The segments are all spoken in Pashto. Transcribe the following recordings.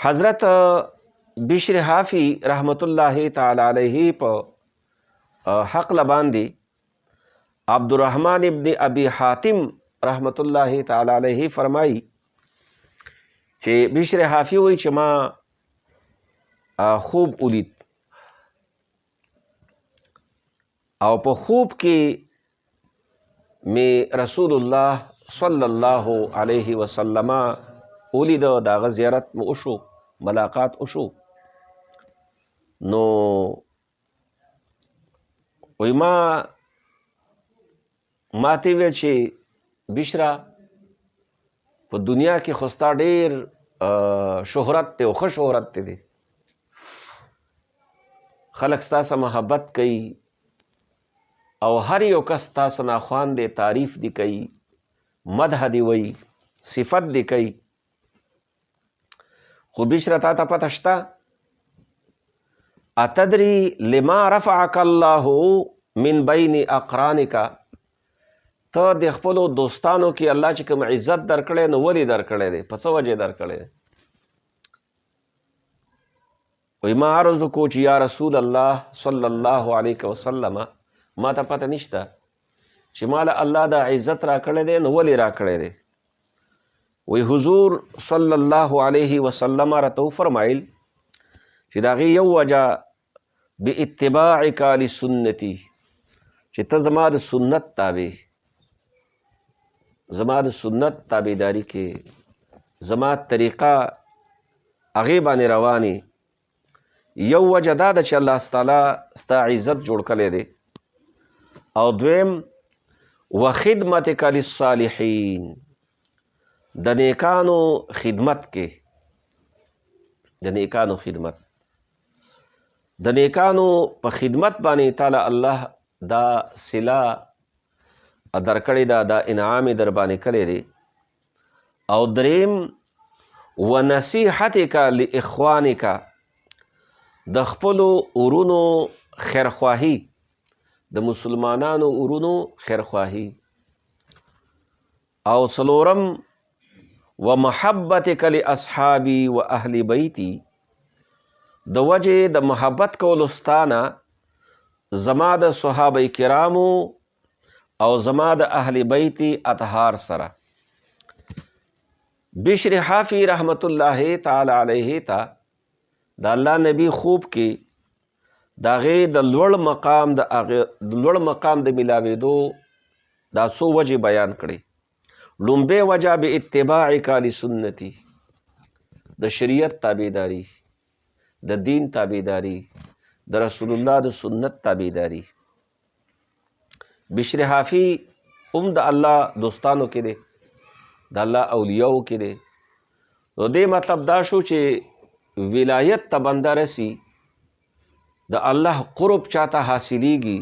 حضرت بشر حافی رحمت الله تعالی علیه په حق لباندې عبدالرحمن ابن ابي حاتم رحمت الله تعالی علیه فرمایي چې بشر حافی وایي چې ما خوب ولید او په خوب کې می رسول الله صلی الله علیه وسلم ولید، د هغه زیارت مو وشو، ملاقات وشو. نو وی ما ته ویل چې بشرا په دنیا کې خو ستا ډېر شهرت دی او ښه شهرت دی، خلک ستا سره محبت کوي او هر یو کس ستا سره ناخوان دی، تعریف دی کوي، مدح دی وی، صفت دی کوي. خو بشرا تا ته پته شته اتدری لما رفعک الله من بین اقرانک، ته د خپلو دوستانو کې الله چې کوم عزت درکړی نو ولې درکړی دی، په څه وجې درکړی دی؟ وی ما عرض وکړو چې یا رسول الله صلی الله علیه وسلم ما ته پته نشته چې ماله الله دا عزت راکړی دی نو ولې راکړی دی؟ وی حضور صلی الله علیه وسلم راته وفرمایل چې د هغې یو وجه باتباعک لسنتي، چې ته زما د سنت تابع، زما د سنت تابعداري کې، زما طریقه هغې باندې روانې. یو وجه دا ده چې الله تعالی ستا عزت جوړ کړی دی، او دویم وخدمتک للصالحین، د نیکانو خدمت کې، د نیکانو خدمت، د نیکانو په خدمت باندې تعالی الله دا صله درکړې ده، دا انعام در باندې کړی دی. او دریم ونصیحتک لاخوانک، د خپلو ورونو خیرخواهي، د مسلمانانو ورونو خیرخواهي. او څلورم ومحبتک لاصحابي و اهل بیتی، د وجې د محبت کولو ستانه زما د صحابه کرامو او زما د اهل بیتی اطهار سره. بشر حافی رحمت الله تعالی علیه ته د الله نبی خوب کې د هغې د لوړ مقام د ملاوېدو دا څو وجې بیان کړي. لومبۍ وجه باتباعک لسنتي، د شریعت تابعداري، د دین تابعداري، د رسول الله د سنت تابعداري. بشر حافی هم د الله دوستانو کې دی، د الله اولیاو کې دی. نو دې مطلب دا شو چې ولایت ته بنده رسی، د الله قرب چاته حاصلیږي،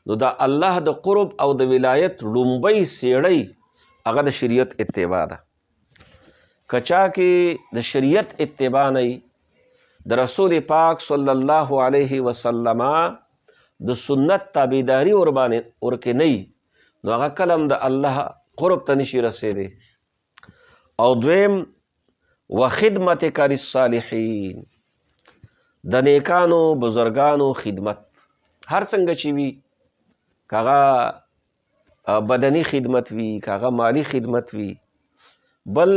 نو د الله د قرب او د ولایت لومبۍ سیړۍ هغه د شریعت اتباع ده. که چا کې د شریعت اتباع نه وي، د رسول پاک صلی الله علیه وسلم د سنت تابعداري ورکې نه وي، نو هغه کله هم د الله قرب ته نشي رسېدی. او دویم وخدمتک للصالحین، د نیکانو بزرگانو خدمت، هر څنګه چې وي، که هغه بدني خدمت وي، که هغه مالی خدمت وي. بل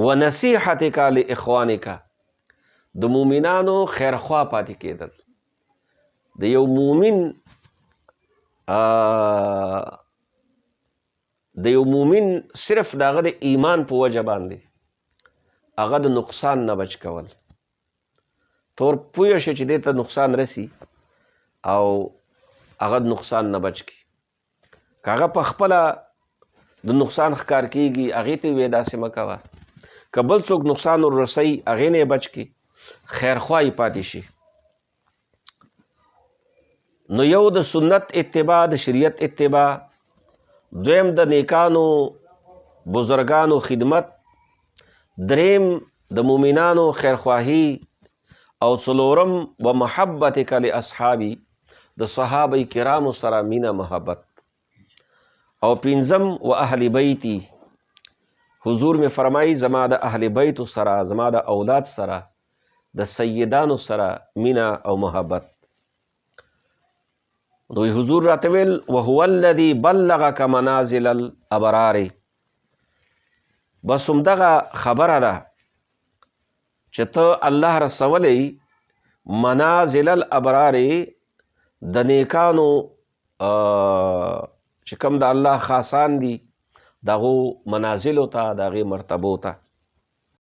ونصیحتک لاخوانک، د مؤمنانو خیرخوا پاتې کېدل. د یو مؤمن صرف د هغه د ایمان په وجه باندې هغه د نقصان نه بچ کول. تور پوه شي چې دې ته نقصان رسی او هغه د نقصان نه بچ کړي. که هغه په خپله د نقصان ښکار کېږي، هغې ته ویې داسې مه کوه. که بل څوک نقصان وررسوي، هغې نه یې بچ کړي، خیرخوا یې پاتې شي. نو یو د سنت اتباع، د شریعت اتباع، دویم د نیکانو بزرگانو خدمت، دریم د مؤمنانو خیرخواهي، او څلورم ومحبتک لاصحابي، د صحابه کرامو سره مینه محبت، او پنځم و اهل بیتی، حضور می فرمایي زما د اهل بیتو سره، زما د اولاد سره، د سیدانو سره مینا او محبت. نو حضور راته ویل وهو الذي بلغك منازل الابرار. بس همدغه خبره ده چې ته الله رسولی منازل الابرار، د نیکانو چې کوم د الله خاصان دي دغو منازلو ته، د هغې مرتبو ته.